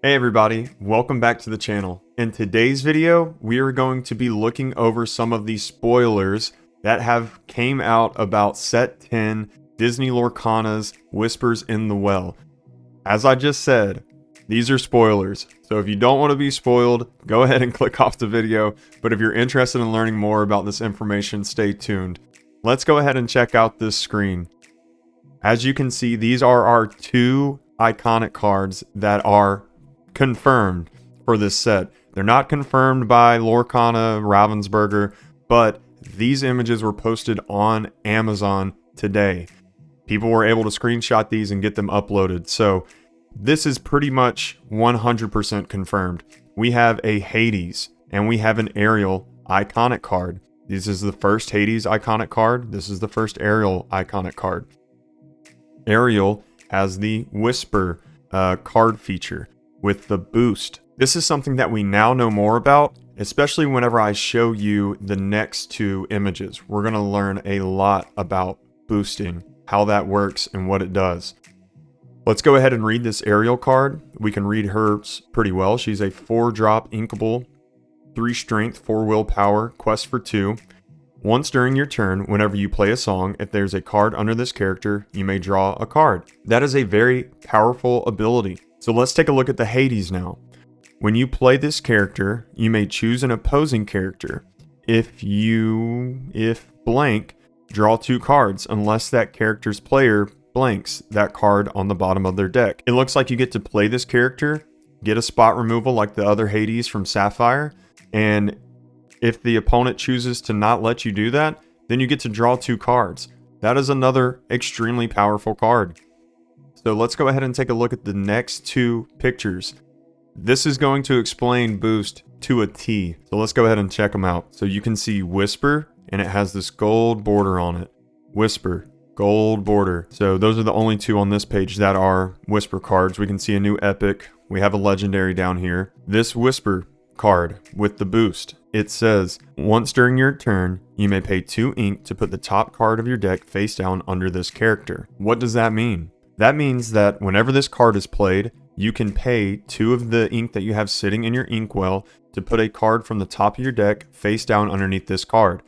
Hey everybody, welcome back to the channel. In today's video, we are going to be looking over some of the spoilers that have came out about Set 10, Disney Lorcana's Whispers in the Well. As I just said, these are spoilers, so if you don't want to be spoiled, go ahead and click off the video, but if you're interested in learning more about this information, stay tuned. Let's go ahead and check out this screen. As you can see, these are our two iconic cards that are confirmed for this set. They're not confirmed by Lorcana, Ravensburger, but these images were posted on Amazon today. People were able to screenshot these and get them uploaded. So this is pretty much 100% confirmed. We have a Hades and we have an Ariel iconic card. This is the first Hades iconic card. This is the first Ariel iconic card. Ariel has the Whisper card feature with the boost. This is something that we now know more about, especially whenever I show you the next two images. We're going to learn a lot about boosting, how that works, and what it does. Let's go ahead and read this Ariel card. We can read her pretty well. She's a 4-drop inkable, 3 strength, 4 willpower, quest for 2. Once during your turn, whenever you play a song, if there's a card under this character, you may draw a card. That is a very powerful ability. So let's take a look at the Hades now. When you play this character, you may choose an opposing character. If blank, draw 2 cards unless that character's player blanks that card on the bottom of their deck. It looks like you get to play this character, get a spot removal like the other Hades from Sapphire, and if the opponent chooses to not let you do that, then you get to draw 2 cards. That is another extremely powerful card. So let's go ahead and take a look at the next 2 pictures. This is going to explain boost to a T. So let's go ahead and check them out. So you can see Whisper, and it has this gold border on it. Whisper, gold border. So those are the only 2 on this page that are Whisper cards. We can see a new epic. We have a legendary down here. This Whisper card with the boost, it says, once during your turn, you may pay 2 ink to put the top card of your deck face down under this character. What does that mean? That means that whenever this card is played, you can pay 2 of the ink that you have sitting in your inkwell to put a card from the top of your deck face down underneath this card.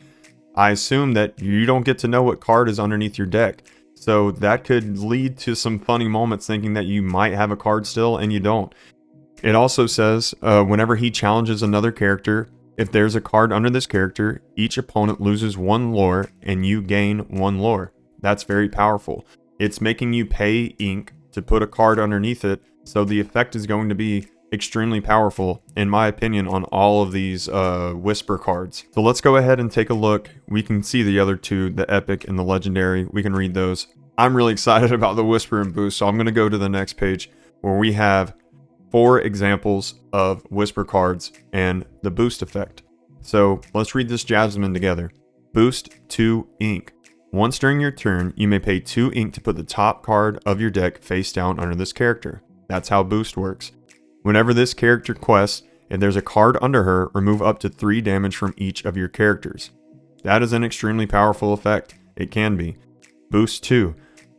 I assume that you don't get to know what card is underneath your deck, so that could lead to some funny moments thinking that you might have a card still and you don't. It also says, whenever he challenges another character, if there's a card under this character, each opponent loses 1 lore and you gain 1 lore. That's very powerful. It's making you pay ink to put a card underneath it, so the effect is going to be extremely powerful, in my opinion, on all of these Whisper cards. So let's go ahead and take a look. We can see the other 2, the Epic and the Legendary. We can read those. I'm really excited about the Whisper and Boost, so I'm going to go to the next page where we have 4 examples of Whisper cards and the Boost effect. So let's read this Jasmine together. Boost 2 ink. Once during your turn, you may pay 2 ink to put the top card of your deck face down under this character. That's how boost works. Whenever this character quests, if there's a card under her, remove up to 3 damage from each of your characters. That is an extremely powerful effect. It can be. Boost 2.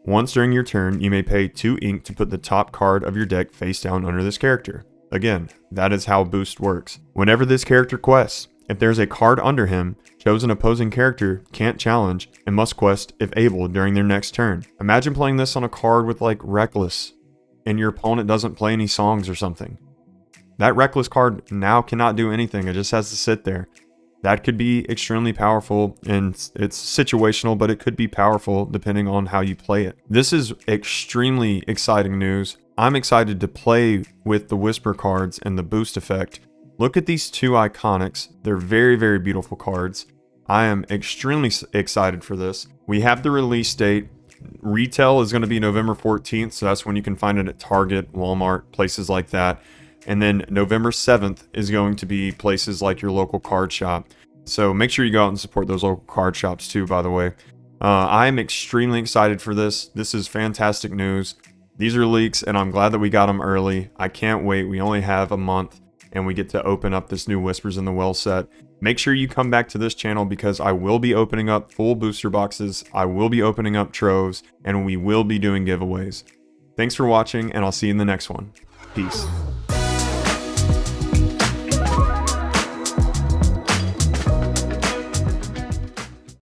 Once during your turn, you may pay 2 ink to put the top card of your deck face down under this character. Again, that is how boost works. Whenever this character quests, if there's a card under him, chosen opposing character can't challenge and must quest if able during their next turn. Imagine playing this on a card with like Reckless and your opponent doesn't play any songs or something. That Reckless card now cannot do anything. It just has to sit there. That could be extremely powerful, and it's situational, but it could be powerful depending on how you play it. This is extremely exciting news. I'm excited to play with the Whisper cards and the boost effect. Look at these 2 iconics. They're very, very beautiful cards. I am extremely excited for this. We have the release date. Retail is going to be November 14th, so that's when you can find it at Target, Walmart, places like that. And then November 7th is going to be places like your local card shop. So make sure you go out and support those local card shops too, by the way. I'm extremely excited for this. This is fantastic news. These are leaks, and I'm glad that we got them early. I can't wait. We only have a month, and we get to open up this new Whispers in the Well set. Make sure you come back to this channel because I will be opening up full booster boxes, I will be opening up troves, and we will be doing giveaways. Thanks for watching, and I'll see you in the next one. Peace.